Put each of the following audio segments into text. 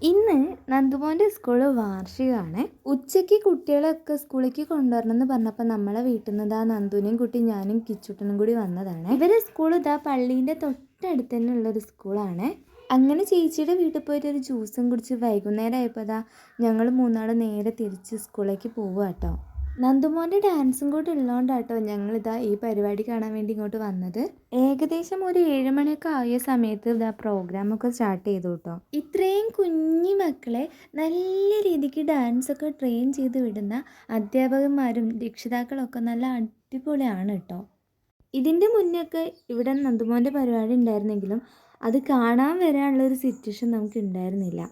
ഇന്ന് നന്ദുമോൻ്റെ സ്കൂൾ വാർഷികമാണ്. ഉച്ചയ്ക്ക് കുട്ടികളെയൊക്കെ സ്കൂളിലേക്ക് കൊണ്ടുവരണമെന്ന് പറഞ്ഞപ്പോൾ നമ്മളെ വീട്ടിൽ നിന്ന് ഇതാ നന്ദുവിനെയും കുട്ടി ഞാനും കിച്ചുട്ടനും കൂടി വന്നതാണ്. ഇവരെ സ്കൂൾ ഇതാ പള്ളീൻ്റെ തൊട്ടടുത്ത് തന്നെ ഉള്ളൊരു സ്കൂളാണ്. അങ്ങനെ ചേച്ചിയുടെ വീട്ടിൽ പോയിട്ട് ഒരു ജ്യൂസും കുടിച്ച് വൈകുന്നേരം ആയപ്പോൾ ഇതാ ഞങ്ങൾ മൂന്നാളും നേരെ തിരിച്ച് സ്കൂളിലേക്ക് പോവുക കേട്ടോ. നന്ദുമോൻ്റെ ഡാൻസും കൂടി ഉള്ളതുകൊണ്ടാട്ടോ ഞങ്ങളിതാ ഈ പരിപാടി കാണാൻ വേണ്ടി ഇങ്ങോട്ട് വന്നത്. ഏകദേശം ഒരു 7 മണിയൊക്കെ ആയ സമയത്ത് ഇതാ പ്രോഗ്രാമൊക്കെ സ്റ്റാർട്ട് ചെയ്തു കേട്ടോ. ഇത്രയും കുഞ്ഞു മക്കളെ നല്ല രീതിക്ക് ഡാൻസൊക്കെ ട്രെയിൻ ചെയ്ത് വിടുന്ന അധ്യാപകന്മാരും രക്ഷിതാക്കളൊക്കെ നല്ല അടിപൊളിയാണ് കേട്ടോ. ഇതിൻ്റെ മുന്നൊക്കെ ഇവിടെ നന്ദുമോൻ്റെ പരിപാടി ഉണ്ടായിരുന്നെങ്കിലും അത് കാണാൻ വരാനുള്ളൊരു സിറ്റുവേഷൻ നമുക്ക് ഉണ്ടായിരുന്നില്ല.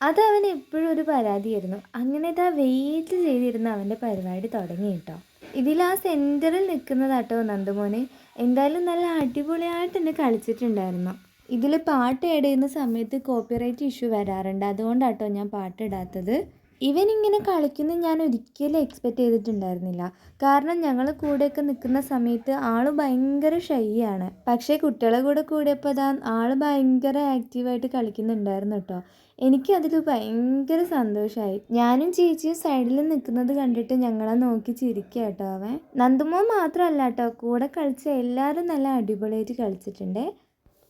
അതവൻ എപ്പോഴും ഒരു പരാതിയായിരുന്നു. അങ്ങനെ ഇതാ വെയിറ്റ് ചെയ്തിരുന്ന അവൻ്റെ പരിപാടി തുടങ്ങി കേട്ടോ. ഇതിൽ ആ സെൻറ്ററിൽ നിൽക്കുന്നതാട്ടോ നന്ദുമോനെ. എന്തായാലും നല്ല അടിപൊളിയായിട്ട് തന്നെ കളിച്ചിട്ടുണ്ടായിരുന്നു. ഇതിൽ പാട്ട് ആഡ് ചെയ്യുന്ന സമയത്ത് കോപ്പിറൈറ്റ് ഇഷ്യൂ വരാറുണ്ട്. അതുകൊണ്ടാട്ടോ ഞാൻ പാട്ടിടാത്തത്. ഇവൻ ഇങ്ങനെ കളിക്കുന്നത് ഞാൻ ഒരിക്കലും എക്സ്പെക്റ്റ് ചെയ്തിട്ടുണ്ടായിരുന്നില്ല. കാരണം ഞങ്ങൾ കൂടെയൊക്കെ നിൽക്കുന്ന സമയത്ത് ആൾ ഭയങ്കര ഷൈ ആണ്. പക്ഷേ കുട്ടികളെ കൂടെ കൂടിയപ്പോൾ അതാ ആൾ ഭയങ്കര ആക്റ്റീവായിട്ട് കളിക്കുന്നുണ്ടായിരുന്നു കേട്ടോ. എനിക്കതിൽ ഭയങ്കര സന്തോഷമായി. ഞാനും ചേച്ചിയും സൈഡിൽ നിൽക്കുന്നത് കണ്ടിട്ട് ഞങ്ങളെ നോക്കി ചിരിക്കുക കേട്ടോ അവൻ. നന്ദുമോൻ മാത്രമല്ല കേട്ടോ, കൂടെ കളിച്ച എല്ലാവരും നല്ല അടിപൊളിയായിട്ട് കളിച്ചിട്ടുണ്ട്.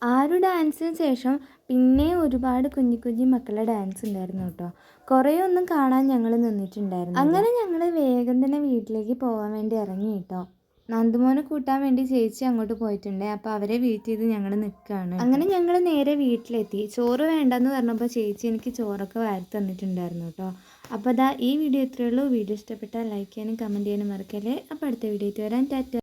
ആ ഒരു ഡാൻസിന് ശേഷം പിന്നെ ഒരുപാട് കുഞ്ഞു മക്കളുടെ ഡാൻസ് ഉണ്ടായിരുന്നു കേട്ടോ. കുറേ ഒന്നും കാണാൻ ഞങ്ങൾ നിന്നിട്ടുണ്ടായിരുന്നു. അങ്ങനെ ഞങ്ങൾ വേഗം തന്നെ വീട്ടിലേക്ക് പോകാൻ വേണ്ടി ഇറങ്ങി കേട്ടോ. നന്ദുമോനെ കൂട്ടാൻ വേണ്ടി ചേച്ചി അങ്ങോട്ട് പോയിട്ടുണ്ട്. അപ്പോൾ അവരെ വെയിറ്റ് ചെയ്ത് ഞങ്ങൾ നിൽക്കുകയാണ്. അങ്ങനെ ഞങ്ങൾ നേരെ വീട്ടിലെത്തി. ചോറ് വേണ്ടെന്ന് പറഞ്ഞപ്പോൾ ചേച്ചി എനിക്ക് ചോറൊക്കെ വാരി തന്നിട്ടുണ്ടായിരുന്നു കേട്ടോ. അപ്പോൾ അതാ ഈ വീഡിയോ ഇത്രയേ ഉള്ളൂ. വീഡിയോ ഇഷ്ടപ്പെട്ടാൽ ലൈക്ക് ചെയ്യാനും കമൻറ്റ് ചെയ്യാനും മറക്കല്ലേ. അപ്പോൾ അടുത്ത വീഡിയോയിൽ വരാൻ ടാറ്റ.